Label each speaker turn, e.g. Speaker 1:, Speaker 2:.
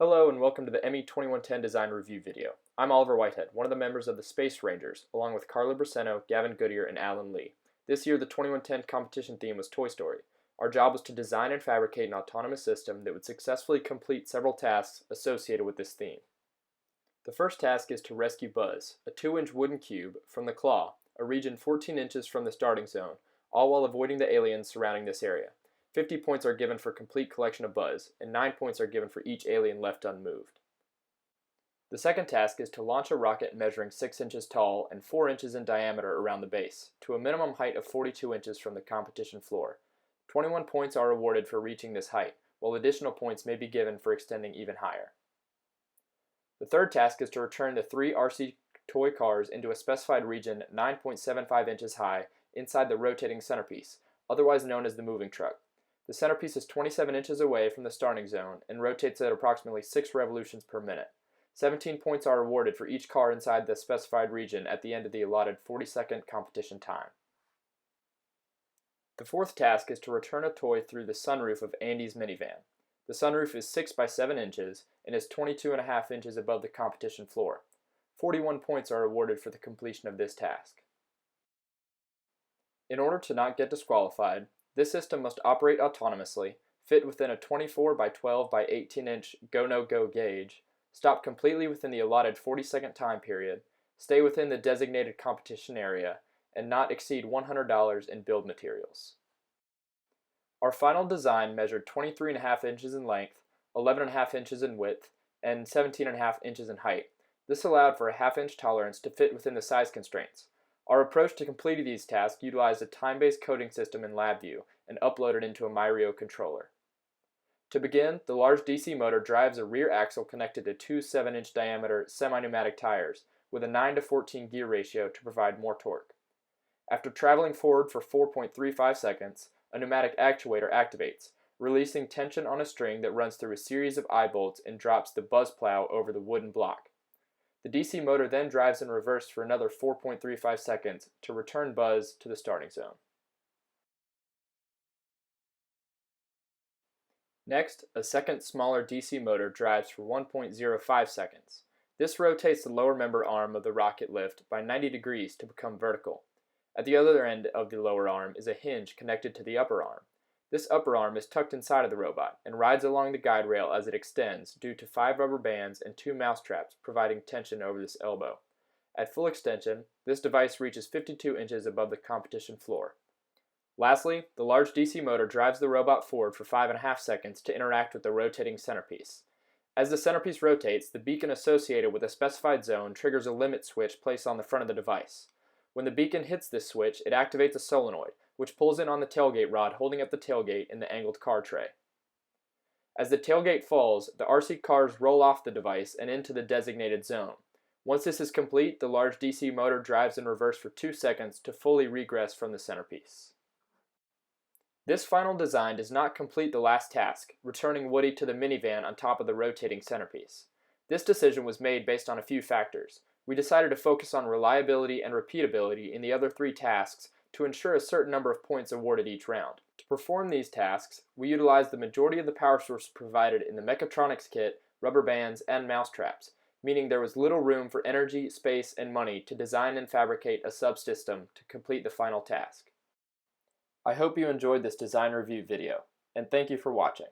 Speaker 1: Hello and welcome to the ME 2110 design review video. I'm Oliver Whitehead, one of the members of the Space Rangers, along with Carla Braceno, Gavin Goodyear, and Alan Lee. This year the 2110 competition theme was Toy Story. Our job was to design and fabricate an autonomous system that would successfully complete several tasks associated with this theme. The first task is to rescue Buzz, a 2-inch wooden cube, from the Claw, a region 14 inches from the starting zone, all while avoiding the aliens surrounding this area. 50 points are given for complete collection of Buzz, and 9 points are given for each alien left unmoved. The second task is to launch a rocket measuring 6 inches tall and 4 inches in diameter around the base, to a minimum height of 42 inches from the competition floor. 21 points are awarded for reaching this height, while additional points may be given for extending even higher. The third task is to return the 3 RC toy cars into a specified region 9.75 inches high inside the rotating centerpiece, otherwise known as the moving truck. The centerpiece is 27 inches away from the starting zone and rotates at approximately 6 revolutions per minute. 17 points are awarded for each car inside the specified region at the end of the allotted 40-second competition time. The fourth task is to return a toy through the sunroof of Andy's minivan. The sunroof is 6 by 7 inches and is 22.5 inches above the competition floor. 41 points are awarded for the completion of this task. In order to not get disqualified, this system must operate autonomously, fit within a 24 by 12 by 18 inch go-no-go gauge, stop completely within the allotted 40-second time period, stay within the designated competition area, and not exceed $100 in build materials. Our final design measured 23.5 inches in length, 11.5 inches in width, and 17.5 inches in height. This allowed for a half-inch tolerance to fit within the size constraints. Our approach to completing these tasks utilized a time-based coding system in LabVIEW and uploaded into a myRIO controller. To begin, the large DC motor drives a rear axle connected to 2 7-inch diameter semi-pneumatic tires with a 9:14 gear ratio to provide more torque. After traveling forward for 4.35 seconds, a pneumatic actuator activates, releasing tension on a string that runs through a series of eye bolts and drops the buzz plow over the wooden block. The DC motor then drives in reverse for another 4.35 seconds to return Buzz to the starting zone. Next, a second smaller DC motor drives for 1.05 seconds. This rotates the lower member arm of the rocket lift by 90 degrees to become vertical. At the other end of the lower arm is a hinge connected to the upper arm. This upper arm is tucked inside of the robot and rides along the guide rail as it extends due to 5 rubber bands and 2 mouse traps providing tension over this elbow. At full extension, this device reaches 52 inches above the competition floor. Lastly, the large DC motor drives the robot forward for 5.5 seconds to interact with the rotating centerpiece. As the centerpiece rotates, the beacon associated with a specified zone triggers a limit switch placed on the front of the device. When the beacon hits this switch, it activates a solenoid, which pulls in on the tailgate rod holding up the tailgate in the angled car tray. As the tailgate falls, the RC cars roll off the device and into the designated zone. Once this is complete, the large DC motor drives in reverse for 2 seconds to fully regress from the centerpiece. This final design does not complete the last task, returning Woody to the minivan on top of the rotating centerpiece. This decision was made based on a few factors. We decided to focus on reliability and repeatability in the other 3 tasks to ensure a certain number of points awarded each round. To perform these tasks, we utilized the majority of the power source provided in the mechatronics kit, rubber bands, and mouse traps, meaning there was little room for energy, space, and money to design and fabricate a subsystem to complete the final task. I hope you enjoyed this design review video, and thank you for watching.